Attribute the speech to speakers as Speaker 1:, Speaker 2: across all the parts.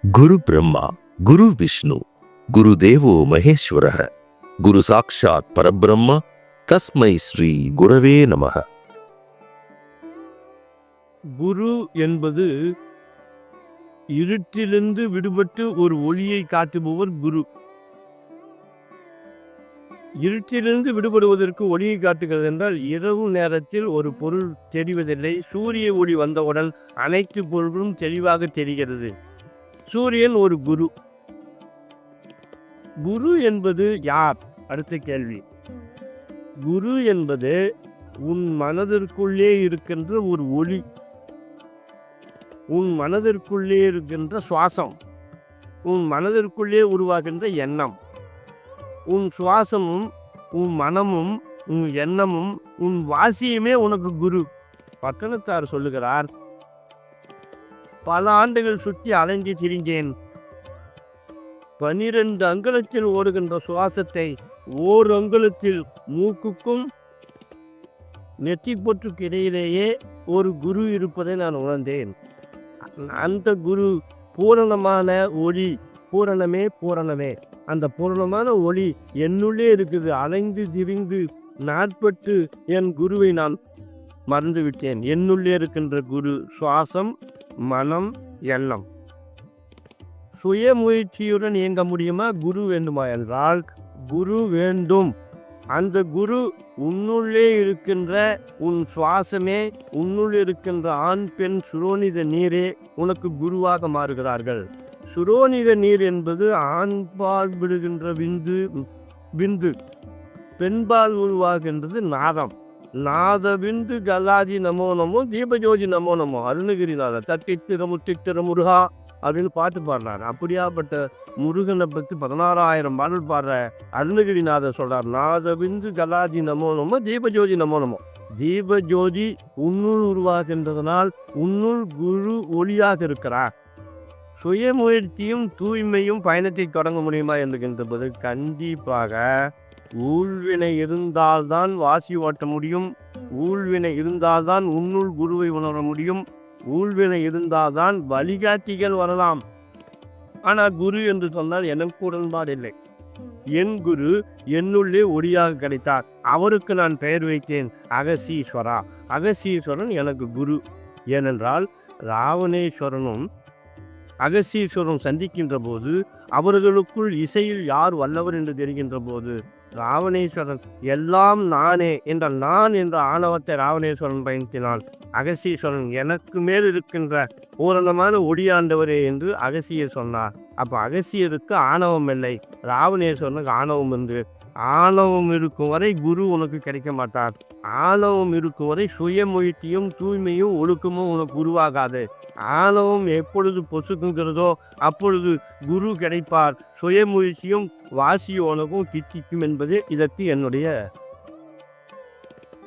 Speaker 1: குரு பிரம்மா, குரு விஷ்ணு, குரு தேவோ மகேஸ்வரः, குரு சாக்ஷாத் பரபிரம்ம, தஸ்மை ஸ்ரீ குரவே நமः.
Speaker 2: குரு என்பது இருட்டிலிருந்து விடுபட்டு ஒரு ஒளியை காட்டுபவர் குரு. இருட்டிலிருந்து விடுபடுவதற்கு ஒளியை காட்டுகிறது என்றால், இரவு நேரத்தில் ஒரு பொருள் தெரிவதில்லை. சூரிய ஒளி வந்தவுடன் அனைத்து பொருளும் தெளிவாக தெரிகிறது. சூரியன் ஒரு குரு. குரு என்பது யார்? அடுத்த கேள்வி. குரு என்பது உன் மனதிற்குள்ளே இருக்கின்ற ஒரு ஒளி, உன் மனதிற்குள்ளே இருக்கின்ற சுவாசம், உன் மனதிற்குள்ளே உருவாகின்ற எண்ணம். உன் சுவாசமும் உன் மனமும் உன் எண்ணமும் உன் வாசியுமே உனக்கு குரு. பட்டணத்தார் சொல்லுகிறார், பல ஆண்டுகள் சுற்றி அலைஞ்சி திரிந்தேன். 12 அங்குலத்தில் ஓடுகின்ற சுவாசத்தை ஓர் அங்குலத்தில் மூக்குக்கும் நெற்றி பொற்றுக்கு இடையிலேயே ஒரு குரு இருப்பதை நான் உணர்ந்தேன். அந்த குரு பூரணமான ஒளி, பூரணமே பூரணமே. அந்த பூரணமான ஒளி என்னுள்ளே இருக்குது. அலைந்து திரிந்து நாட்பட்டு என் குருவை நான் மறந்துவிட்டேன். என்னுள்ளே இருக்கின்ற குரு சுவாசம், மனம், எண்ணம். சுய முயற்சியுடன் இயங்க முடியுமா? குரு வேண்டுமா என்றால் குரு வேண்டும். அந்த குரு உன்னுள்ளே இருக்கின்ற உன் சுவாசமே, உன்னுள் இருக்கின்ற ஆண் பெண் சுரோனித நீரே உனக்கு குருவாக மாறுகிறார்கள். சுரோனித நீர் என்பது ஆண்பால் விடுகின்ற விந்து, பெண்பால் உருவாகின்றது நாதம். நாத விந்து கலாதி நமோ நமோ, தீபஜோதி நமோ நமோ. அருணகிரிநாதர் தத்தித்திர முருகா அப்படின்னு பாட்டு பாடுறாரு. அப்படியாப்பட்ட முருகனை பற்றி 16,000 பாடல் பாடுற அருணகிரிநாதர் சொல்றார், நாதவிந்து கலாதி நமோ நமோ, தீபஜோதி நமோ நமோ. தீபஜோதி உன்னுள் உருவாகின்றதனால் உன்னுள் குரு ஒளியாக இருக்கிறார். சுயமுயற்சியும் தூய்மையும் பயணத்தை தொடங்க முடியுமா என்கின்றது கண்டிப்பாக. ஊழ்வினை இருந்தால்தான் வாசி ஓட்ட முடியும். ஊழ்வினை இருந்தால்தான் உன்னுள் குருவை உணர முடியும். ஊழ்வினை இருந்தால்தான் வழிகாட்டிகள் வரலாம். ஆனால் குரு என்று சொன்னால் எனக்கு உடன்பாடு இல்லை. என் குரு என்னுள்ளே ஒளியாக கிடைத்தார். அவருக்கு நான் பெயர் வைத்தேன் அகசீஸ்வரா. அகசீஸ்வரன் எனக்கு குரு. ஏனென்றால் ராவணேஸ்வரனும் அகசீஸ்வரன் சந்திக்கின்ற போது அவர்களுக்குள் இசையில் யார் வல்லவர் என்று தெரிகின்ற போது ராவணேஸ்வரன் எல்லாம் நானே என்ற நான் என்ற ஆணவத்தை ராவணேஸ்வரன் பயன்படுத்தினான். அகசீஸ்வரன் எனக்கு மேல் இருக்கின்ற பூரணமான ஒளியாண்டவரே என்று அகசியர் சொன்னார். அப்போ அகசியருக்கு ஆணவம் இல்லை, ராவணேஸ்வரனுக்கு ஆணவம் இருந்து. ஆணவம் இருக்கும் வரை குரு உனக்கு கிடைக்க மாட்டார். ஆணவம் இருக்கும் வரை சுயமுயற்சியும் தூய்மையும் ஒழுக்கமும் உனக்கு உருவாகாது. ஆணவம் எப்பொழுது பொசுக்குங்கிறதோ அப்பொழுது குரு கிடைப்பார். சுயமுயற்சியும் வாசியோனவும் கிட்டிக்கும் என்பது இதற்கு என்னுடைய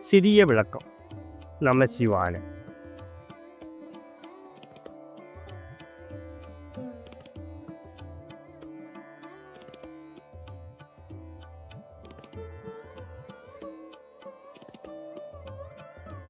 Speaker 2: சிறிய விளக்கம். நமசிவாய.